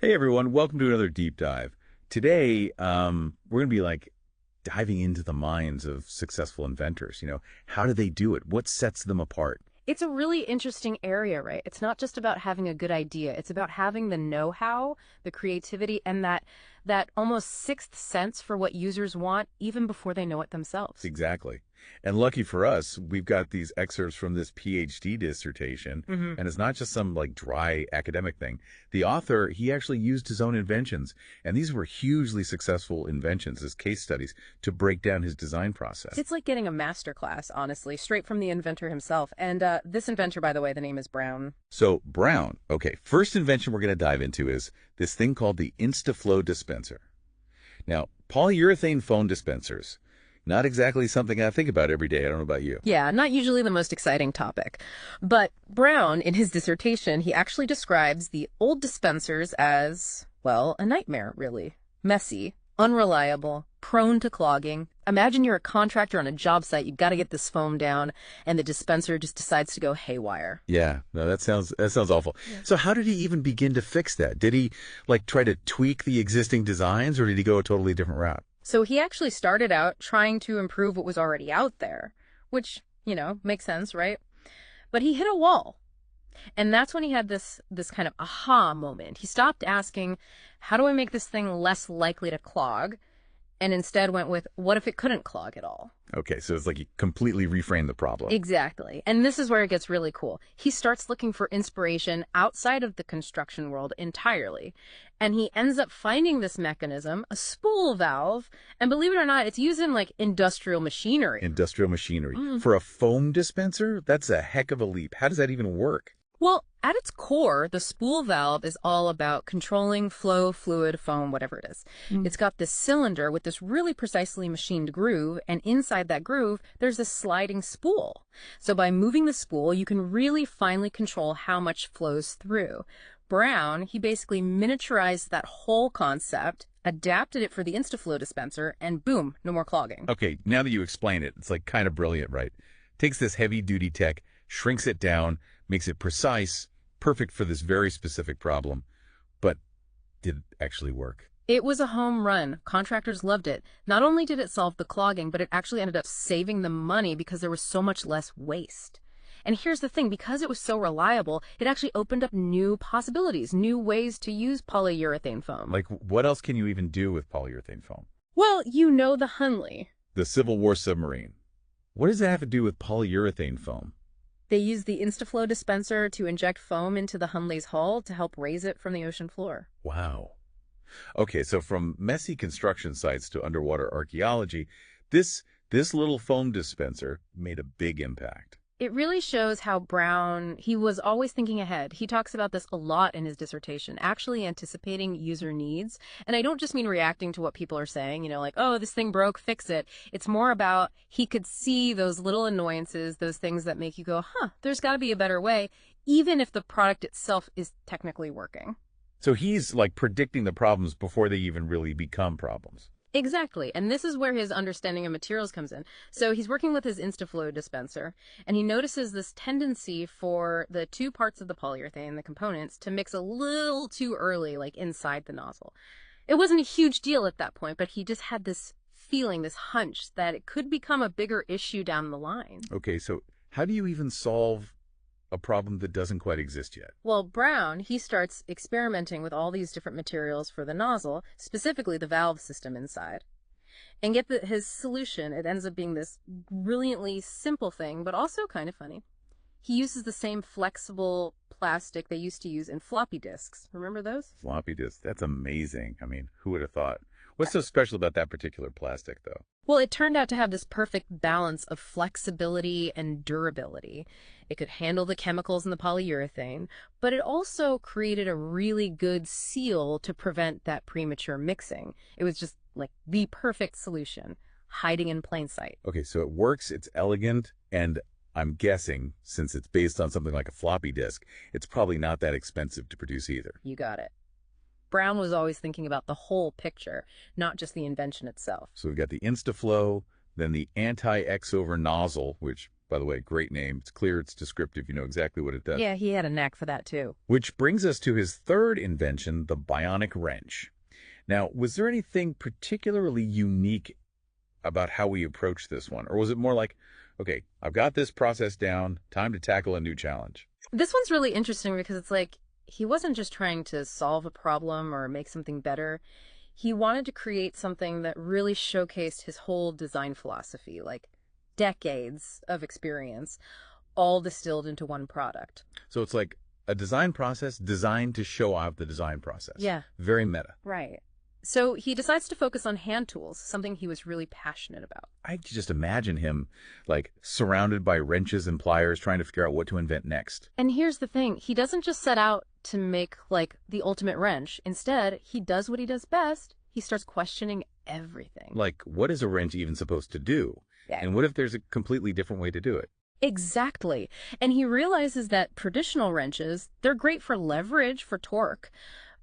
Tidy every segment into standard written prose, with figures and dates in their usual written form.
Hey everyone, welcome to another deep dive. Today, we're going to be diving into the minds of successful inventors. How do they do it? What sets them apart? It's a really interesting area, right? It's not just about having a good idea. It's about having the know-how, the creativity, and that almost sixth sense for what users want even before they know it themselves. Exactly. And lucky for us, we've got these excerpts from this PhD dissertation, hmm and it's not just some dry academic thing. The author, he actually used his own inventions, and these were hugely successful inventions as case studies to break down his design process. It's like getting a master class, honestly, straight from the inventor himself. And this inventor, by the way, the name is Brown. So Brown, okay, first invention we're going to dive into is this thing called the InstaFlow dispenser. Now, polyurethane phone dispensers, not exactly something I think about every day. I don't know about you. Yeah, not usually the most exciting topic. But Brown, in his dissertation, he actually describes the old dispensers as, well, a nightmare, really. Messy, unreliable, prone to clogging. Imagine you're a contractor on a job site, you've got to get this foam down, and the dispenser just decides to go haywire. Yeah, no, that sounds awful. Yeah. So how did he even begin to fix that? Did he try to tweak the existing designs, or did he go a totally different route? So he actually started out trying to improve what was already out there, which, makes sense, right? But he hit a wall. And that's when he had this kind of aha moment. He stopped asking, how do I make this thing less likely to clog? And instead went with, what if it couldn't clog at all? Okay, so it's like he completely reframed the problem. Exactly. And this is where it gets really cool. He starts looking for inspiration outside of the construction world entirely. And he ends up finding this mechanism, a spool valve. And believe it or not, it's used in industrial machinery. Industrial machinery. For a foam dispenser? That's a heck of a leap. How does that even work? Well, at its core, the spool valve is all about controlling flow, fluid, foam, whatever it is. It's got this cylinder with this really precisely machined groove, and inside that groove, there's a sliding spool. So by moving the spool, you can really finely control how much flows through. Brown, he basically miniaturized that whole concept, adapted it for the InstaFlow dispenser, and boom, no more clogging. Okay, now that you explain it, it's kind of brilliant, right? Takes this heavy-duty tech, shrinks it down, makes it precise, perfect for this very specific problem. But did it actually work? It was a home run. Contractors loved it. Not only did it solve the clogging, but it actually ended up saving them money because there was so much less waste. And here's the thing, because it was so reliable, it actually opened up new possibilities, new ways to use polyurethane foam. What else can you even do with polyurethane foam? Well, the Hunley. The Civil War submarine. What does that have to do with polyurethane foam? They used the InstaFlow dispenser to inject foam into the Hunley's hull to help raise it from the ocean floor. Wow. Okay, so from messy construction sites to underwater archaeology, this little foam dispenser made a big impact. It really shows how Brown, he was always thinking ahead. He talks about this a lot in his dissertation, actually anticipating user needs. And I don't just mean reacting to what people are saying, oh, this thing broke, fix it. It's more about he could see those little annoyances, those things that make you go, there's got to be a better way, even if the product itself is technically working. So he's predicting the problems before they even really become problems. Exactly. And this is where his understanding of materials comes in. So he's working with his InstaFlow dispenser, and he notices this tendency for the two parts of the polyurethane, the components, to mix a little too early, inside the nozzle. It wasn't a huge deal at that point, but he just had this feeling, this hunch, that it could become a bigger issue down the line. Okay, so how do you even solve a problem that doesn't quite exist yet? Well, Brown, he starts experimenting with all these different materials for the nozzle, specifically the valve system inside. And get his solution, it ends up being this brilliantly simple thing, but also kind of funny. He uses the same flexible plastic they used to use in floppy disks. Remember those? Floppy disk, that's amazing. I mean, who would have thought? What's so special about that particular plastic, though? Well, it turned out to have this perfect balance of flexibility and durability. It could handle the chemicals in the polyurethane, but it also created a really good seal to prevent that premature mixing. It was just the perfect solution, hiding in plain sight. Okay, so it works, it's elegant, and I'm guessing, since it's based on something like a floppy disk, it's probably not that expensive to produce either. You got it. Brown was always thinking about the whole picture, not just the invention itself. So we've got the InstaFlow, then the anti-X-over nozzle, which by the way, great name. It's clear, it's descriptive. You know exactly what it does. Yeah, he had a knack for that too. Which brings us to his third invention, the bionic wrench. Now, was there anything particularly unique about how we approached this one? Or was it more like, okay, I've got this process down, time to tackle a new challenge? This one's really interesting because it's like he wasn't just trying to solve a problem or make something better. He wanted to create something that really showcased his whole design philosophy, like decades of experience, all distilled into one product. So it's like a design process designed to show off the design process. Yeah. Very meta. Right. So he decides to focus on hand tools, something he was really passionate about. I could just imagine him, like, surrounded by wrenches and pliers trying to figure out what to invent next. And here's the thing. He doesn't just set out to make, like, the ultimate wrench. Instead, he does what he does best. He starts questioning everything. Like, what is a wrench even supposed to do? Yeah. And what if there's a completely different way to do it? Exactly. And he realizes that traditional wrenches, they're great for leverage, for torque,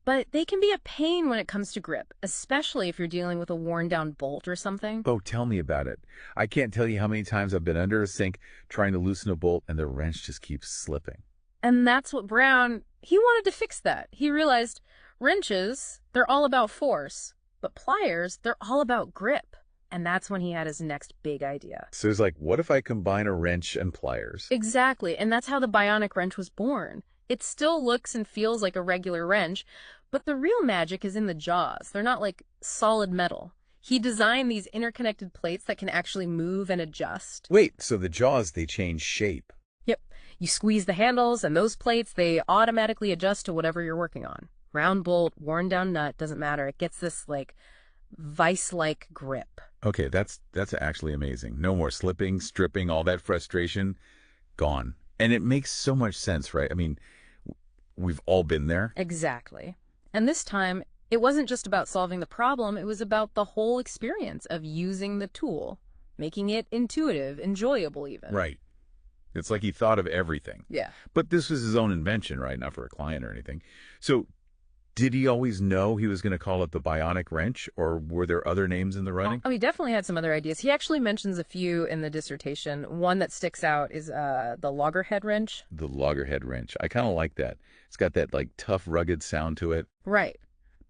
but they can be a pain when it comes to grip, especially if you're dealing with a worn-down bolt or something. Oh, tell me about it. I can't tell you how many times I've been under a sink trying to loosen a bolt and the wrench just keeps slipping. And that's what Brown, he wanted to fix that. He realized wrenches, they're all about force, but pliers, they're all about grip. And that's when he had his next big idea. So it's like, what if I combine a wrench and pliers? Exactly. And that's how the bionic wrench was born. It still looks and feels like a regular wrench, but the real magic is in the jaws. They're not like solid metal. He designed these interconnected plates that can actually move and adjust. Wait, so the jaws, they change shape. Yep. You squeeze the handles, and those plates, they automatically adjust to whatever you're working on. Round bolt, worn down nut, doesn't matter. It gets this, like, vice-like grip. Okay, that's actually amazing. No more slipping, stripping, all that frustration, gone. And it makes so much sense, right? I mean, we've all been there. Exactly. And this time, it wasn't just about solving the problem, it was about the whole experience of using the tool, making it intuitive, enjoyable even. Right. It's like he thought of everything. Yeah. But this was his own invention, right? Not for a client or anything. So did he always know he was going to call it the bionic wrench, or were there other names in the running? Oh, he definitely had some other ideas. He actually mentions a few in the dissertation. One that sticks out is the loggerhead wrench. The loggerhead wrench. I kind of like that. It's got that like tough, rugged sound to it. Right.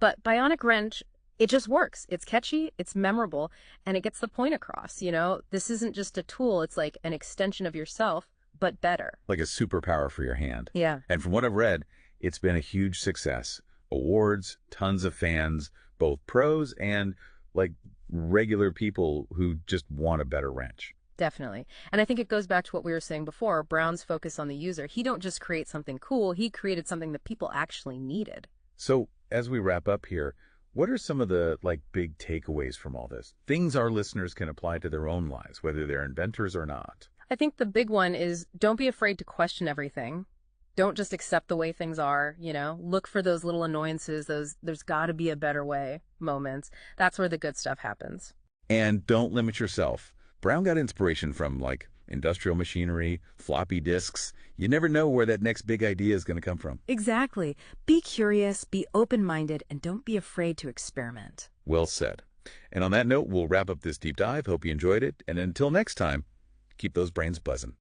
But bionic wrench, it just works. It's catchy, it's memorable, and it gets the point across, you know? This isn't just a tool, it's like an extension of yourself, but better. Like a superpower for your hand. Yeah. And from what I've read, it's been a huge success. Awards, tons of fans, both pros and like regular people who just want a better wrench. Definitely. And I think it goes back to what we were saying before, Brown's focus on the user. He don't just create something cool, he created something that people actually needed. So as we wrap up here, what are some of the like big takeaways from all this? Things our listeners can apply to their own lives, whether they're inventors or not. I think the big one is don't be afraid to question everything. Don't just accept the way things are, you know? Look for those little annoyances, those there's got to be a better way moments. That's where the good stuff happens. And don't limit yourself. Brown got inspiration from like industrial machinery, floppy disks. You never know where that next big idea is going to come from. Exactly. Be curious, be open-minded, and don't be afraid to experiment. Well said. And on that note, we'll wrap up this deep dive. Hope you enjoyed it. And until next time, keep those brains buzzing.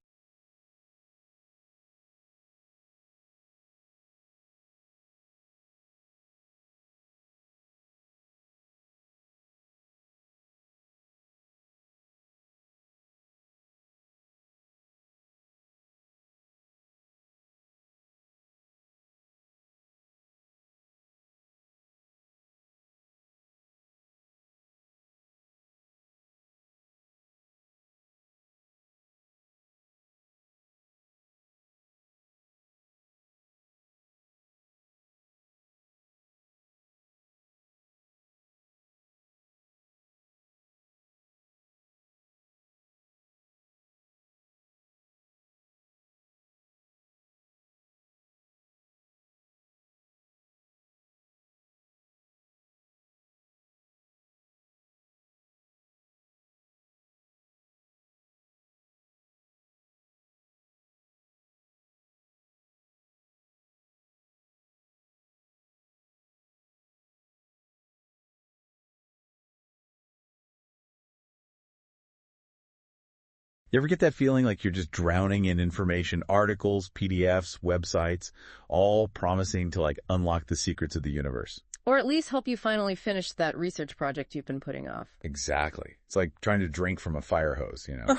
You ever get that feeling like you're just drowning in information, articles, PDFs, websites, all promising to like unlock the secrets of the universe? Or at least help you finally finish that research project you've been putting off. Exactly. It's like trying to drink from a fire hose, I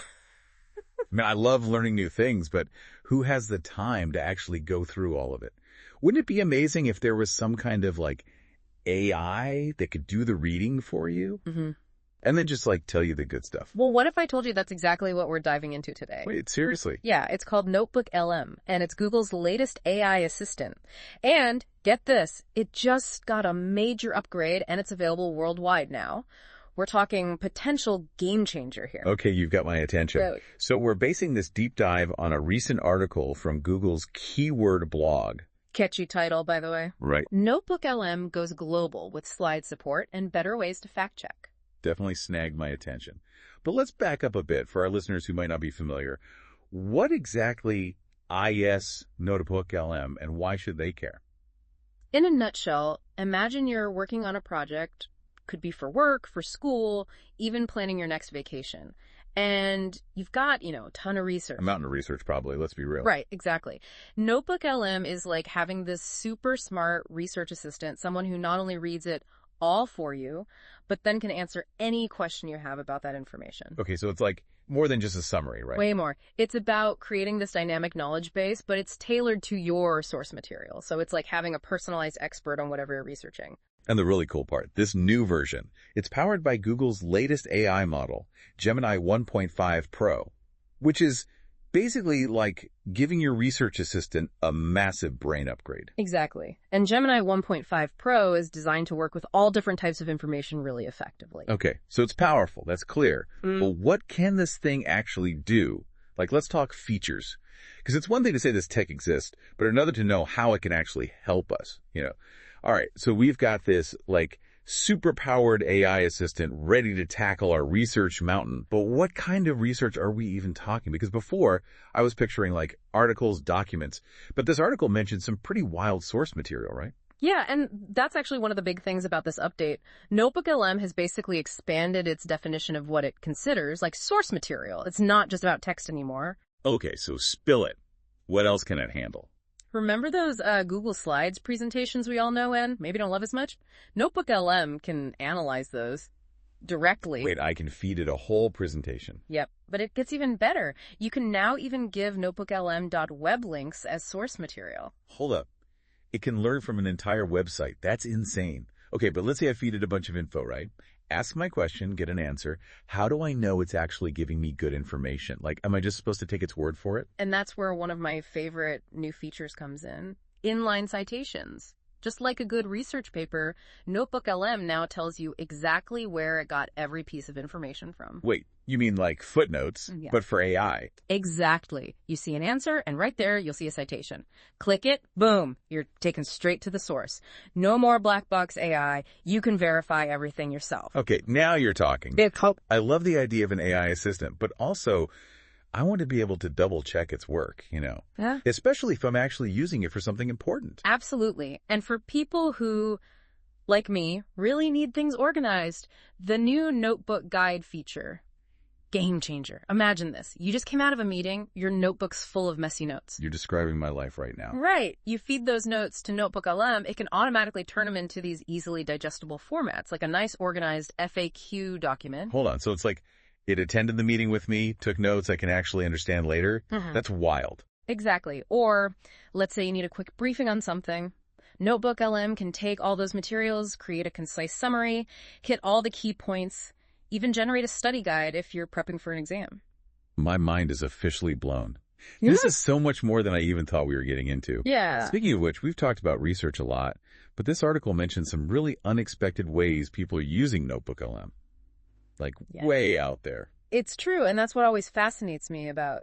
mean, I love learning new things, but who has the time to actually go through all of it? Wouldn't it be amazing if there was some kind of like AI that could do the reading for you? Mm-hmm. And then just like tell you the good stuff. Well, what if I told you that's exactly what we're diving into today? Wait, seriously? Yeah, it's called NotebookLM, and it's Google's latest AI assistant. And get this, it just got a major upgrade, and it's available worldwide now. We're talking potential game changer here. Okay, you've got my attention. Really? So we're basing this deep dive on a recent article from Google's keyword blog. Catchy title, by the way. Right. NotebookLM goes global with slide support and better ways to fact check. Definitely snagged my attention. But let's back up a bit for our listeners who might not be familiar. What exactly is NotebookLM and why should they care? In a nutshell, imagine you're working on a project, could be for work, for school, even planning your next vacation. And you've got, a ton of research. A mountain of research, probably. Let's be real. Right, exactly. NotebookLM is like having this super smart research assistant, someone who not only reads it all for you, but then can answer any question you have about that information. Okay, so it's like more than just a summary, right? Way more. It's about creating this dynamic knowledge base, but it's tailored to your source material. So it's like having a personalized expert on whatever you're researching. And the really cool part, this new version, it's powered by Google's latest AI model, Gemini 1.5 Pro, which is basically like giving your research assistant a massive brain upgrade. Exactly. And Gemini 1.5 Pro is designed to work with all different types of information really effectively. Okay, so it's powerful, that's clear. But what can this thing actually do? Like, let's talk features. Because it's one thing to say this tech exists, but another to know how it can actually help us, All right, so we've got this, like, super-powered AI assistant ready to tackle our research mountain. But what kind of research are we even talking? Because before, I was picturing, like, articles, documents. But this article mentioned some pretty wild source material, right? Yeah, and that's actually one of the big things about this update. NotebookLM has basically expanded its definition of what it considers, like, source material. It's not just about text anymore. Okay, so spill it. What else can it handle? Remember those Google Slides presentations we all know and maybe don't love as much? NotebookLM can analyze those directly. Wait, I can feed it a whole presentation. Yep, but it gets even better. You can now even give NotebookLM.web links as source material. Hold up. It can learn from an entire website. That's insane. Okay, but let's say I feed it a bunch of info, right? Ask my question, get an answer. How do I know it's actually giving me good information? Like, am I just supposed to take its word for it? And that's where one of my favorite new features comes in. Inline citations. Just like a good research paper, NotebookLM now tells you exactly where it got every piece of information from. Wait, you mean like footnotes, Yeah. but for AI? Exactly. You see an answer, and right there, you'll see a citation. Click it, boom, you're taken straight to the source. No more black box AI. You can verify everything yourself. Okay, now you're talking. Big hope. I love the idea of an AI assistant, but also I want to be able to double check its work, Yeah. especially if I'm actually using it for something important. Absolutely. And for people who, like me, really need things organized, the new notebook guide feature, game changer. Imagine this. You just came out of a meeting, your notebook's full of messy notes. You're describing my life right now. Right. You feed those notes to NotebookLM, it can automatically turn them into these easily digestible formats, like a nice organized FAQ document. Hold on. So it's like it attended the meeting with me, took notes I can actually understand later. That's wild. Exactly. Or let's say you need a quick briefing on something. NotebookLM can take all those materials, create a concise summary, hit all the key points, even generate a study guide if you're prepping for an exam. My mind is officially blown. This is so much more than I even thought we were getting into. Yeah. Speaking of which, we've talked about research a lot, but this article mentions some really unexpected ways people are using NotebookLM. Like, way out there. It's true, and that's what always fascinates me about,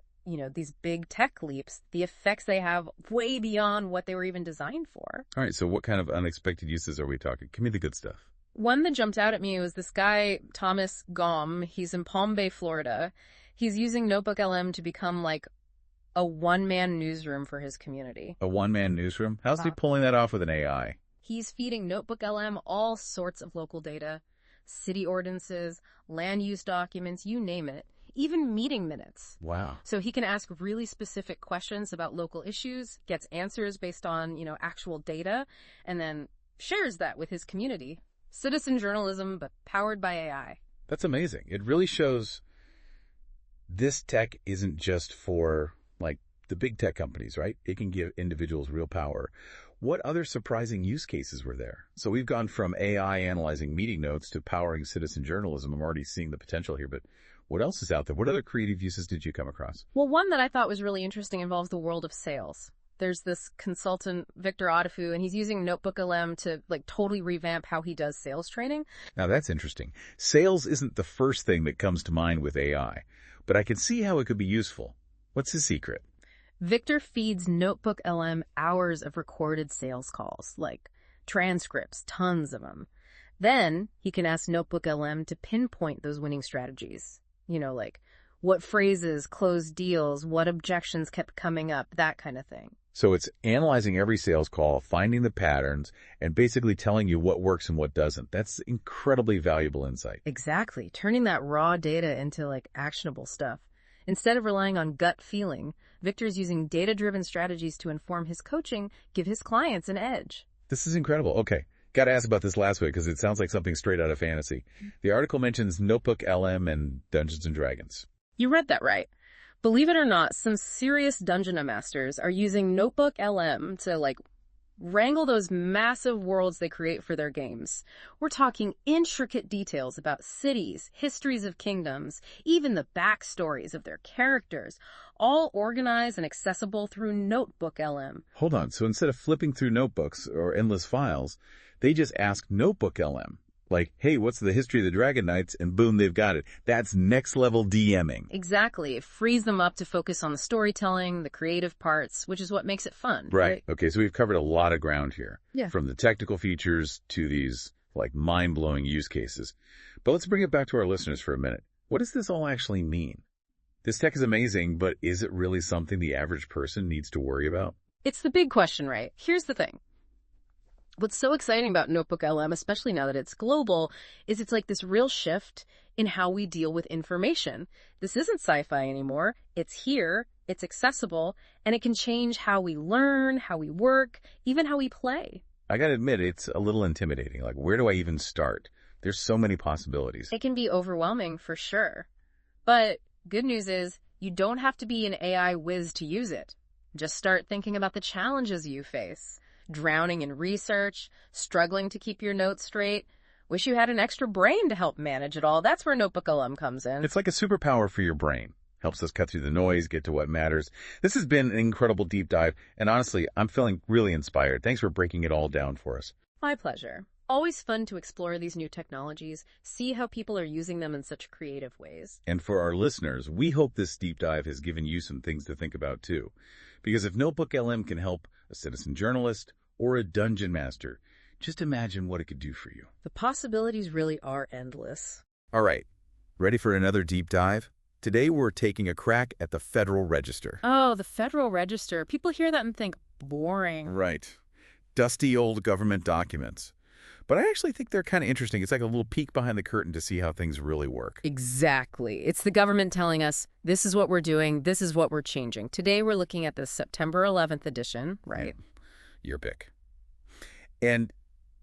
these big tech leaps, the effects they have way beyond what they were even designed for. All right, so what kind of unexpected uses are we talking? Give me the good stuff. One that jumped out at me was this guy, Thomas Gom. He's in Palm Bay, Florida. He's using NotebookLM to become like a one-man newsroom for his community. A one-man newsroom? How's he pulling that off with an AI? He's feeding NotebookLM all sorts of local data, city ordinances, land use documents, you name it. even meeting minutes. Wow. So he can ask really specific questions about local issues, gets answers based on, actual data, and then shares that with his community. Citizen journalism, but powered by AI. That's amazing. It really shows this tech isn't just for, like, the big tech companies, right? It can give individuals real power. What other surprising use cases were there? So we've gone from AI analyzing meeting notes to powering citizen journalism. I'm already seeing the potential here, but what else is out there? What other creative uses did you come across? Well, one that I thought was really interesting involves the world of sales. There's this consultant, Victor Odefu, and he's using NotebookLM to totally revamp how he does sales training. Now that's interesting. Sales isn't the first thing that comes to mind with AI, but I can see how it could be useful. What's his secret? Victor feeds NotebookLM hours of recorded sales calls, like transcripts, tons of them. Then he can ask NotebookLM to pinpoint those winning strategies. Like what phrases closed deals, what objections kept coming up, that kind of thing. So it's analyzing every sales call, finding the patterns, and basically telling you what works and what doesn't. That's incredibly valuable insight. Exactly. Turning that raw data into actionable stuff. Instead of relying on gut feeling, Victor's using data-driven strategies to inform his coaching, give his clients an edge. This is incredible. Okay. Got to ask about this last week because it sounds like something straight out of fantasy. The article mentions NotebookLM and Dungeons & Dragons. You read that right. Believe it or not, some serious Dungeon Masters are using NotebookLM to, wrangle those massive worlds they create for their games. We're talking intricate details about cities, histories of kingdoms, even the backstories of their characters, all organized and accessible through NotebookLM. Hold on. So instead of flipping through notebooks or endless files, they just ask NotebookLM. Like, hey, what's the history of the Dragon Knights? And boom, they've got it. That's next level DMing. Exactly. It frees them up to focus on the storytelling, the creative parts, which is what makes it fun. Right. Okay, so we've covered a lot of ground here. Yeah. From the technical features to these, mind-blowing use cases. But let's bring it back to our listeners for a minute. What does this all actually mean? This tech is amazing, but is it really something the average person needs to worry about? It's the big question, right? Here's the thing. What's so exciting about NotebookLM, especially now that it's global, is it's this real shift in how we deal with information. This isn't sci-fi anymore. It's here, it's accessible, and it can change how we learn, how we work, even how we play. I gotta admit, it's a little intimidating. Where do I even start? There's so many possibilities. It can be overwhelming for sure. But good news is you don't have to be an AI whiz to use it. Just start thinking about the challenges you face. Drowning in research, struggling to keep your notes straight. Wish you had an extra brain to help manage it all. That's where NotebookLM comes in. It's like a superpower for your brain. Helps us cut through the noise, get to what matters. This has been an incredible deep dive, and honestly, I'm feeling really inspired. Thanks for breaking it all down for us. My pleasure. Always fun to explore these new technologies, see how people are using them in such creative ways. And for our listeners, we hope this deep dive has given you some things to think about too. Because if NotebookLM can help a citizen journalist or a dungeon master, just imagine what it could do for you. The possibilities really are endless. All right, ready for another deep dive? Today we're taking a crack at the Federal Register. Oh, the Federal Register. People hear that and think, boring. Right. Dusty old government documents. But I actually think they're kind of interesting. It's like a little peek behind the curtain to see how things really work. Exactly. It's the government telling us, this is what we're doing, this is what we're changing. Today we're looking at the September 11th edition, right? Yeah. Your pick. And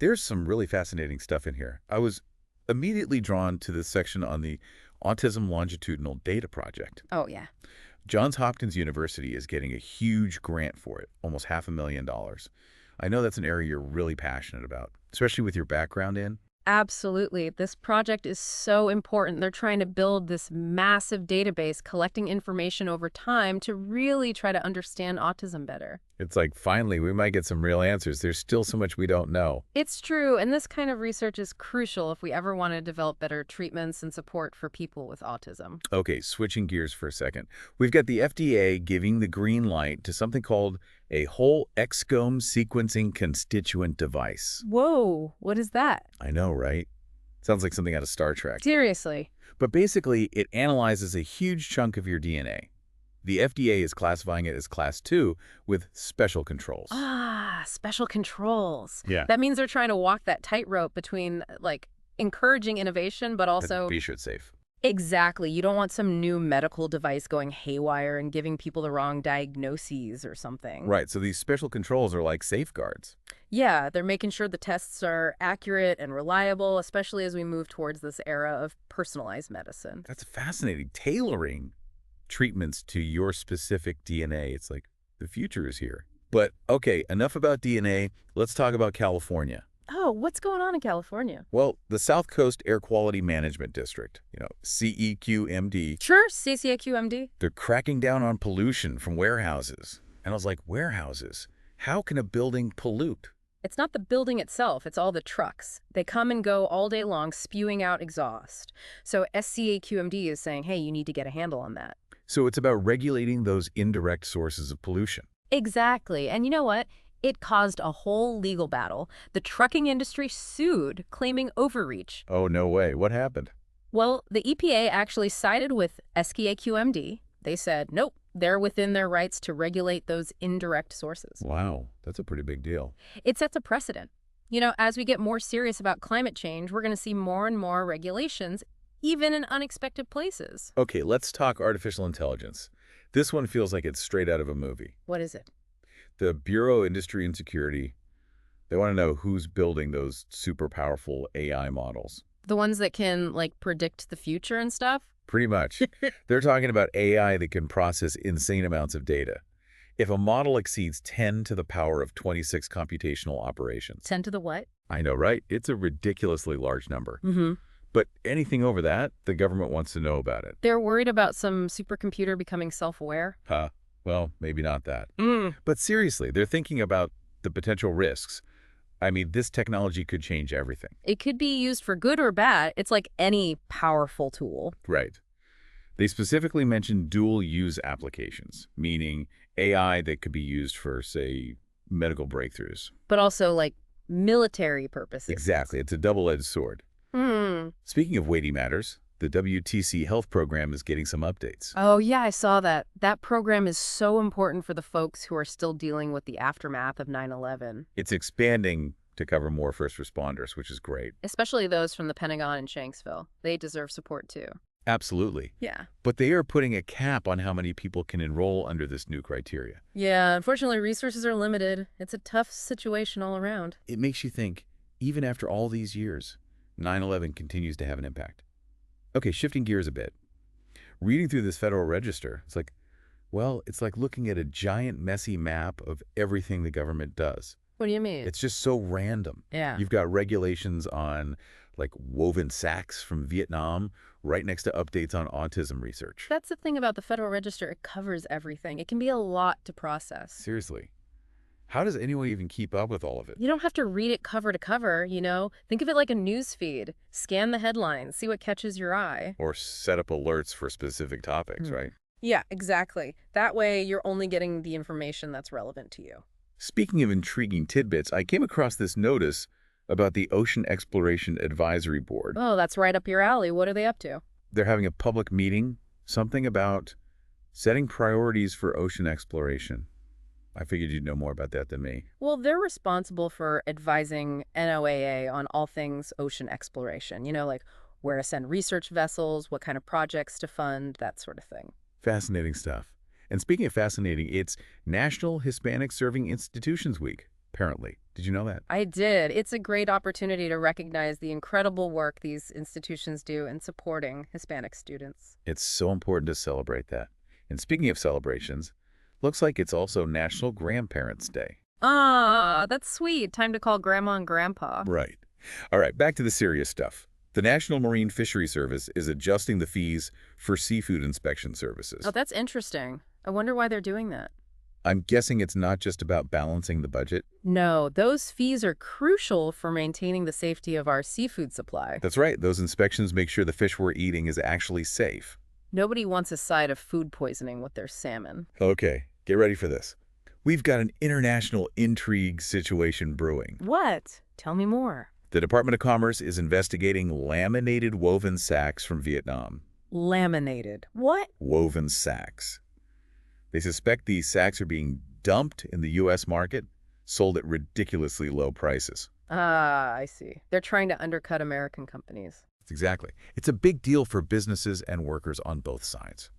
there's some really fascinating stuff in here. I was immediately drawn to this section on the Autism Longitudinal Data Project. Oh, yeah. Johns Hopkins University is getting a huge grant for it, almost $500,000. I know that's an area you're really passionate about, especially with your background in. Absolutely. This project is so important. They're trying to build this massive database, collecting information over time to really try to understand autism better. It's like, finally, we might get some real answers. There's still so much we don't know. It's true, and this kind of research is crucial if we ever want to develop better treatments and support for people with autism. Okay, switching gears for a second. We've got the FDA giving the green light to something called a whole exome sequencing constituent device. Whoa, what is that? I know, right? Sounds like something out of Star Trek. Seriously. But basically, it analyzes a huge chunk of your DNA. The FDA is classifying it as Class 2 with special controls. Ah, special controls. Yeah. That means they're trying to walk that tightrope between, encouraging innovation, but also... Be sure it's safe. Exactly. You don't want some new medical device going haywire and giving people the wrong diagnoses or something. Right, so these special controls are like safeguards. Yeah, they're making sure the tests are accurate and reliable, especially as we move towards this era of personalized medicine. That's fascinating. Tailoring treatments to your specific DNA. It's like the future is here. But okay, enough about DNA. Let's talk about California. Oh, what's going on in California? Well, the South Coast Air Quality Management District, CEQMD, Sure, CCAQMD. they're cracking down on pollution from warehouses. And I was like, warehouses? How can a building pollute? It's not the building itself, it's all the trucks. They come and go all day long, spewing out exhaust. So SCAQMD is saying, hey, you need to get a handle on that. So it's about regulating those indirect sources of pollution. Exactly. And you know what? It caused a whole legal battle. The trucking industry sued, claiming overreach. Oh, no way. What happened? Well, the EPA actually sided with SCAQMD. They said, nope, they're within their rights to regulate those indirect sources. Wow, that's a pretty big deal. It sets a precedent. You know, as we get more serious about climate change, we're going to see more and more regulations, even in unexpected places. Okay, let's talk artificial intelligence. This one feels like it's straight out of a movie. What is it? The Bureau of Industry and Security, they want to know who's building those super powerful AI models. The ones that can, like, predict the future and stuff? Pretty much. They're talking about AI that can process insane amounts of data. If a model exceeds 10 to the power of 26 computational operations. 10 to the what? I know, right? It's a ridiculously large number. Mm-hmm. But anything over that, the government wants to know about it. They're worried about some supercomputer becoming self-aware? Huh. Well, maybe not that. Mm. But seriously, they're thinking about the potential risks. I mean, this technology could change everything. It could be used for good or bad. It's like any powerful tool. Right. They specifically mentioned dual-use applications, meaning AI that could be used for, say, medical breakthroughs. But also, like, military purposes. Exactly. It's a double-edged sword. Hmm. Speaking of weighty matters, the WTC Health Program is getting some updates. Oh, yeah, I saw that. That program is so important for the folks who are still dealing with the aftermath of 9/11. It's expanding to cover more first responders, which is great. Especially those from the Pentagon and Shanksville. They deserve support, too. Absolutely. Yeah. But they are putting a cap on how many people can enroll under this new criteria. Yeah, unfortunately, resources are limited. It's a tough situation all around. It makes you think, even after all these years, 9/11 continues to have an impact. Okay, shifting gears a bit. Reading through this Federal Register, it's like looking at a giant messy map of everything the government does. What do you mean? It's just so random. Yeah. You've got regulations on, like, woven sacks from Vietnam right next to updates on autism research. That's the thing about the Federal Register. It covers everything. It can be a lot to process. Seriously. How does anyone even keep up with all of it? You don't have to read it cover to cover, you know? Think of it like a news feed. Scan the headlines, see what catches your eye. Or set up alerts for specific topics, right? Yeah, exactly. That way, you're only getting the information that's relevant to you. Speaking of intriguing tidbits, I came across this notice about the Ocean Exploration Advisory Board. Oh, that's right up your alley. What are they up to? They're having a public meeting, something about setting priorities for ocean exploration. I figured you'd know more about that than me. Well, they're responsible for advising NOAA on all things ocean exploration. You know, like where to send research vessels, what kind of projects to fund, that sort of thing. Fascinating stuff. And speaking of fascinating, it's National Hispanic Serving Institutions Week, apparently. Did you know that? I did. It's a great opportunity to recognize the incredible work these institutions do in supporting Hispanic students. It's so important to celebrate that. And speaking of celebrations, looks like it's also National Grandparents' Day. Ah, that's sweet. Time to call Grandma and Grandpa. Right. All right, back to the serious stuff. The National Marine Fishery Service is adjusting the fees for seafood inspection services. Oh, that's interesting. I wonder why they're doing that. I'm guessing it's not just about balancing the budget. No, those fees are crucial for maintaining the safety of our seafood supply. That's right. Those inspections make sure the fish we're eating is actually safe. Nobody wants a side of food poisoning with their salmon. Okay, get ready for this. We've got an international intrigue situation brewing. What? Tell me more. The Department of Commerce is investigating laminated woven sacks from Vietnam. Laminated. What? Woven sacks. They suspect these sacks are being dumped in the U.S. market, sold at ridiculously low prices. Ah, I see. They're trying to undercut American companies. Exactly. It's a big deal for businesses and workers on both sides.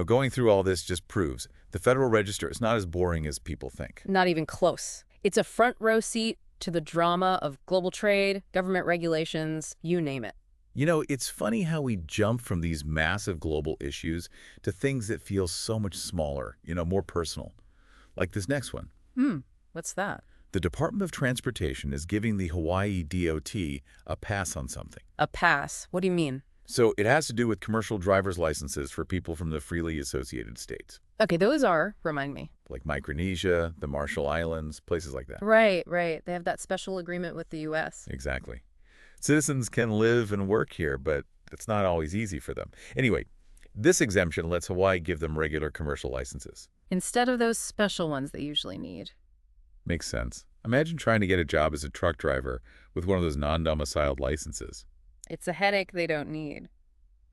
Going through all this just proves the Federal Register is not as boring as people think. Not even close. It's a front row seat to the drama of global trade, government regulations, you name it. It's funny how we jump from these massive global issues to things that feel so much smaller, more personal. Like this next one. What's that? The Department of Transportation is giving the Hawaii DOT a pass on something. A pass? What do you mean? So it has to do with commercial driver's licenses for people from the freely associated states. Okay, those are, remind me. Like Micronesia, the Marshall Islands, places like that. Right. They have that special agreement with the U.S. Exactly. Citizens can live and work here, but it's not always easy for them. Anyway, this exemption lets Hawaii give them regular commercial licenses. Instead of those special ones they usually need. Makes sense. Imagine trying to get a job as a truck driver with one of those non-domiciled licenses. It's a headache they don't need.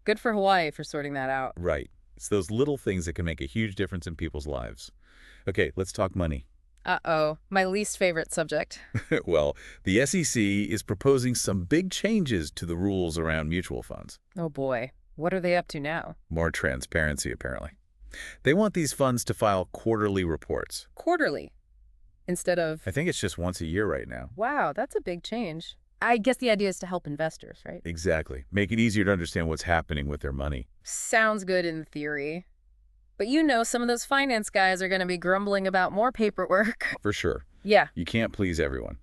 Good for Hawaii for sorting that out. Right. It's those little things that can make a huge difference in people's lives. Okay, let's talk money. Uh-oh, my least favorite subject. Well, the SEC is proposing some big changes to the rules around mutual funds. Oh boy, what are they up to now? More transparency, apparently. They want these funds to file quarterly reports. Quarterly, instead of... I think it's just once a year right now. Wow, that's a big change. I guess the idea is to help investors, right? Exactly. Make it easier to understand what's happening with their money. Sounds good in theory. But some of those finance guys are going to be grumbling about more paperwork. For sure. Yeah. You can't please everyone.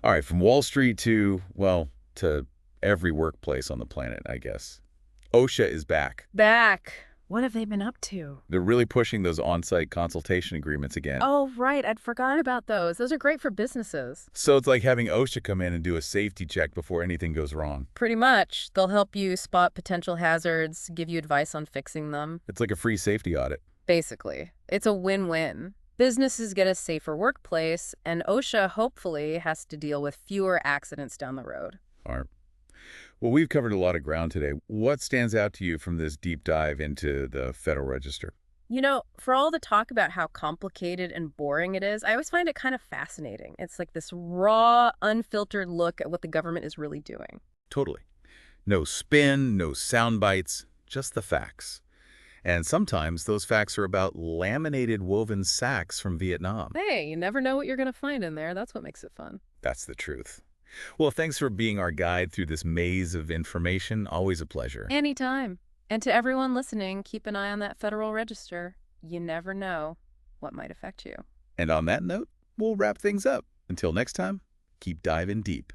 All right, from Wall Street to every workplace on the planet, I guess. OSHA is back. Back. What have they been up to? They're really pushing those on-site consultation agreements again. Oh, right. I'd forgotten about those. Those are great for businesses. So it's like having OSHA come in and do a safety check before anything goes wrong. Pretty much. They'll help you spot potential hazards, give you advice on fixing them. It's like a free safety audit. Basically. It's a win-win. Businesses get a safer workplace, and OSHA hopefully has to deal with fewer accidents down the road. All right. Well, we've covered a lot of ground today. What stands out to you from this deep dive into the Federal Register? For all the talk about how complicated and boring it is, I always find it kind of fascinating. It's like this raw, unfiltered look at what the government is really doing. Totally. No spin, no sound bites, just the facts. And sometimes those facts are about laminated woven sacks from Vietnam. Hey, you never know what you're going to find in there. That's what makes it fun. That's the truth. Well, thanks for being our guide through this maze of information. Always a pleasure. Anytime. And to everyone listening, keep an eye on that Federal Register. You never know what might affect you. And on that note, we'll wrap things up. Until next time, keep diving deep.